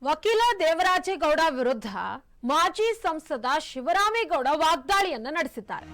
ವಕೀಲ ದೇವರಾಜೇಗೌಡ ವಿರುದ್ಧ ಮಾಜಿ ಸಂಸದ ಶಿವರಾಮೇಗೌಡ ವಾಗ್ದಾಳಿಯನ್ನ ನಡೆಸಿದ್ದಾರೆ.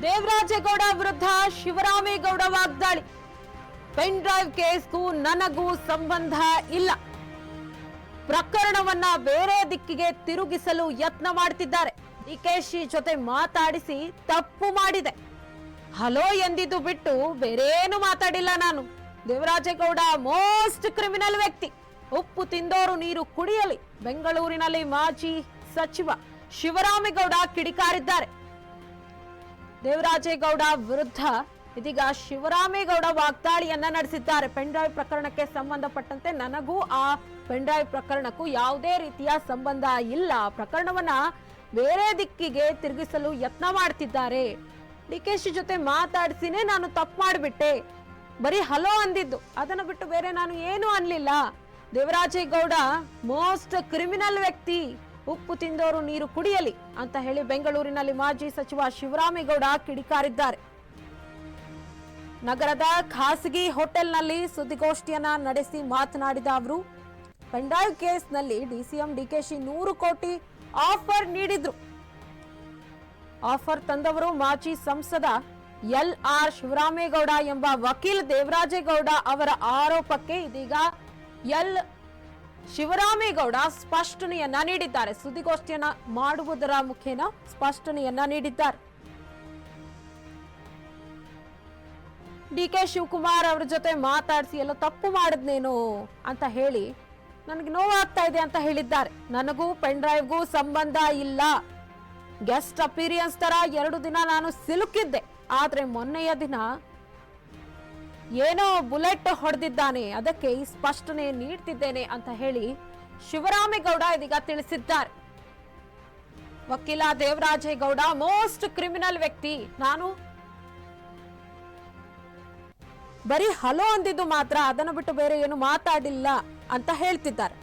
ದೇವರಾಜೇಗೌಡ ವಿರುದ್ಧ ಶಿವರಾಮೇಗೌಡ ವಾಗ್ದಾಳಿ. ಪೆನ್ ಡ್ರೈವ್ ಕೇಸ್ಗೂ ನನಗೂ ಸಂಬಂಧ ಇಲ್ಲ. ಪ್ರಕರಣವನ್ನ ಬೇರೆ ದಿಕ್ಕಿಗೆ ತಿರುಗಿಸಲು ಯತ್ನ ಮಾಡ್ತಿದ್ದಾರೆ. ಡಿಕೆಶಿ ಜೊತೆ ಮಾತಾಡಿಸಿ ತಪ್ಪು ಮಾಡಿದೆ. ಹಲೋ ಎಂದಿದ್ದು ಬಿಟ್ಟು ಬೇರೇನು ಮಾತಾಡಿಲ್ಲ ನಾನು. ದೇವರಾಜೇಗೌಡ ಮೋಸ್ಟ್ ಕ್ರಿಮಿನಲ್ ವ್ಯಕ್ತಿ. ಉಪ್ಪು ತಿಂದೋರು ನೀರು ಕುಡಿಯಲಿ. ಬೆಂಗಳೂರಿನಲ್ಲಿ ಮಾಜಿ ಸಚಿವ ಶಿವರಾಮೇಗೌಡ ಕಿಡಿಕಾರಿದ್ದಾರೆ. ದೇವರಾಜೇಗೌಡ ವಿರುದ್ಧ ಇದೀಗ ಶಿವರಾಮೇಗೌಡ ವಾಗ್ದಾಳಿಯನ್ನ ನಡೆಸಿದ್ದಾರೆ. ಪೆನ್ ಡ್ರೈವ್ ಪ್ರಕರಣಕ್ಕೆ ಸಂಬಂಧಪಟ್ಟಂತೆ ನನಗೂ ಆ ಪೆನ್ ಡ್ರೈವ್ ಪ್ರಕರಣಕ್ಕೂ ಯಾವುದೇ ರೀತಿಯ ಸಂಬಂಧ ಇಲ್ಲ. ಪ್ರಕರಣವನ್ನ ಬೇರೆ ದಿಕ್ಕಿಗೆ ತಿರುಗಿಸಲು ಯತ್ನ ಮಾಡ್ತಿದ್ದಾರೆ. ಡಿಕೆಶಿ ಜೊತೆ ಮಾತಾಡಿಸಿನೇ ನಾನು ತಪ್ಪು ಮಾಡಿಬಿಟ್ಟೆ. ಬರೀ ಹಲೋ ಅಂದಿದ್ದು, ಅದನ್ನು ಬಿಟ್ಟು ಬೇರೆ ನಾನು ಏನು ಅನ್ಲಿಲ್ಲ. ದೇವರಾಜೇಗೌಡ ಮೋಸ್ಟ್ ಕ್ರಿಮಿನಲ್ ವ್ಯಕ್ತಿ. ಉಪ್ಪು ತಿಂದೋರು ನೀರು ಕುಡಿಯಲಿ ಅಂತ ಹೇಳಿ ಬೆಂಗಳೂರಿನಲ್ಲಿ ಮಾಜಿ ಸಚಿವ ಶಿವರಾಮೇಗೌಡ ಕಿಡಿಕಾರಿದ್ದಾರೆ. ನಗರದ ಖಾಸಗಿ ಹೋಟೆಲ್ನಲ್ಲಿ ಸುದ್ದಿಗೋಷ್ಠಿಯನ್ನ ನಡೆಸಿ ಮಾತನಾಡಿದ ಅವರು, ಪೆನ್ ಡ್ರೈವ್ ಕೇಸ್ನಲ್ಲಿ ಡಿಸಿಎಂ ಡಿಕೆಶಿ 100 ಕೋಟಿ ಆಫರ್ ನೀಡಿದ್ರು. ಆಫರ್ ತಂದವರು ಮಾಜಿ ಸಂಸದ LR ಶಿವರಾಮೇಗೌಡ ಎಂಬ ವಕೀಲ ದೇವರಾಜೇಗೌಡ ಅವರ ಆರೋಪಕ್ಕೆ ಇದೀಗ ಶಿವರಾಮೇಗೌಡ ಸ್ಪಷ್ಟನೆಯನ್ನ ನೀಡಿದ್ದಾರೆ. ಸುದ್ದಿಗೋಷ್ಠಿಯನ್ನ ಮಾಡುವುದರ ಮುಖೇನ ಸ್ಪಷ್ಟನೆಯನ್ನ ನೀಡಿದ್ದಾರೆ. ಡಿಕೆ ಶಿವಕುಮಾರ್ ಅವರ ಜೊತೆ ಮಾತಾಡಿಸಿ ಎಲ್ಲ ತಪ್ಪು ಮಾಡಿದ್ನೇನು ಅಂತ ಹೇಳಿ ನನಗೆ ನೋವಾಗ್ತಾ ಇದೆ ಅಂತ ಹೇಳಿದ್ದಾರೆ. ನನಗೂ ಪೆನ್ ಡ್ರೈವ್ಗೂ ಸಂಬಂಧ ಇಲ್ಲ. ಗೆಸ್ಟ್ ಅಪಿರಿಯನ್ಸ್ ತರ 2 ದಿನ ನಾನು ಸಿಲುಕಿದ್ದೆ. ಆದ್ರೆ ಮೊನ್ನೆಯ ದಿನ ಏನೋ ಬುಲೆಟ್ ಹೊಡೆದಿದ್ದಾನೆ, ಅದಕ್ಕೆ ಈ ಸ್ಪಷ್ಟನೆ ನೀಡ್ತಿದ್ದೇನೆ ಅಂತ ಹೇಳಿ ಶಿವರಾಮೇಗೌಡ ಇದೀಗ ತಿಳಿಸಿದ್ದಾರೆ. ವಕೀಲ ದೇವರಾಜೇಗೌಡ ಮೋಸ್ಟ್ ಕ್ರಿಮಿನಲ್ ವ್ಯಕ್ತಿ. ನಾನು ಬರೀ ಹಲೋ ಅಂದಿದ್ದು ಮಾತ್ರ, ಅದನ್ನು ಬಿಟ್ಟು ಬೇರೆ ಏನು ಮಾತಾಡಿಲ್ಲ ಅಂತ ಹೇಳ್ತಿದ್ದಾರೆ.